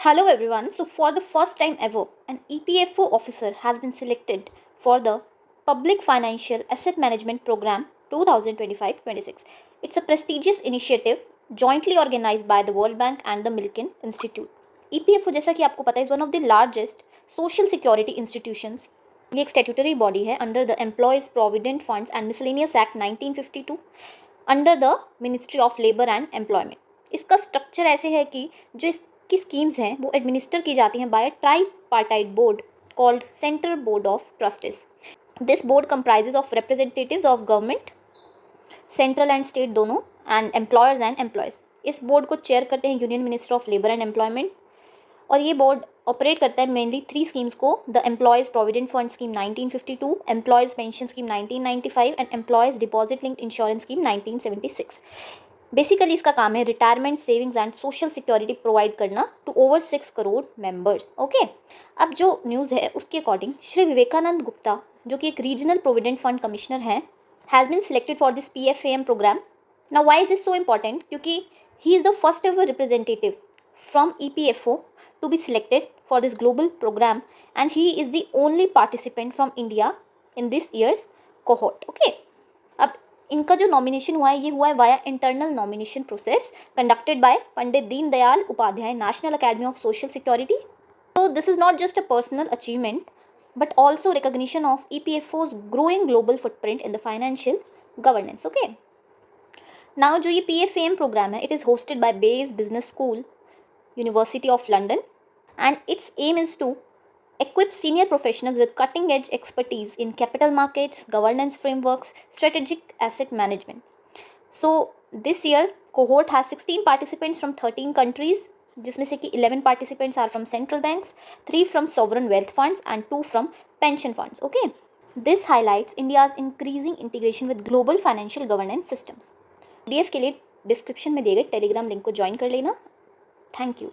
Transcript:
Hello everyone. So for the first time ever, an EPFO officer has been selected for the Public Financial Asset Management Program 2025-26. It's a prestigious initiative jointly organized by the World Bank and the Milken Institute. EPFO जैसा कि आपको पता है is one of the largest social security institutions. ये एक statutory body है under the employees provident funds and miscellaneous act 1952 under the ministry of labour and employment. इसका structure ऐसे है कि जो की स्कीम्स हैं वो एडमिनिस्टर की जाती हैं by tripartite board called central board of trustees. This board comprises of representatives of government, central and state दोनों, एंड एम्प्लॉयर्स एंड एम्प्लॉयज़. इस बोर्ड को चेयर करते हैं union minister of labour and employment. और ये बोर्ड ऑपरेट करता है mainly 3 schemes को: the employees provident fund scheme 1952, employees pension scheme 1995 and employees deposit linked insurance scheme 1976. Basically इसका काम है retirement savings and social security provide करना to over 6 crore members. Okay, अब जो न्यूज़ है उसके अकॉर्डिंग श्री विवेकानंद गुप्ता, जो कि एक रीजनल प्रोविडेंट फंड कमिश्नर हैं, has been selected for this PFAM programme. Now why is this so important? क्योंकि he is the first ever representative from EPFO to be selected for this global program, and he is the only participant from India in this year's cohort. Okay, अब इनका जो nomination हुआ है ये हुआ है via internal nomination process conducted by Pandit Deendayal Upadhyay national academy of social security. So this is not just a personal achievement but also recognition of EPFO's growing global footprint in the financial governance. Okay, now जो ये PFAM programme है, it is hosted by Bayes Business School, University of London, and its aim is to equip senior professionals with cutting-edge expertise in capital markets, governance frameworks, strategic asset management. So this year cohort has 16 participants from 13 countries, जिसमें से कि 11 participants are from central banks, 3 from sovereign wealth funds and 2 from pension funds. Okay, this highlights India's increasing integration with global financial governance systems. PDF के लिए description में दिए गए Telegram link को join कर लेना. Thank you.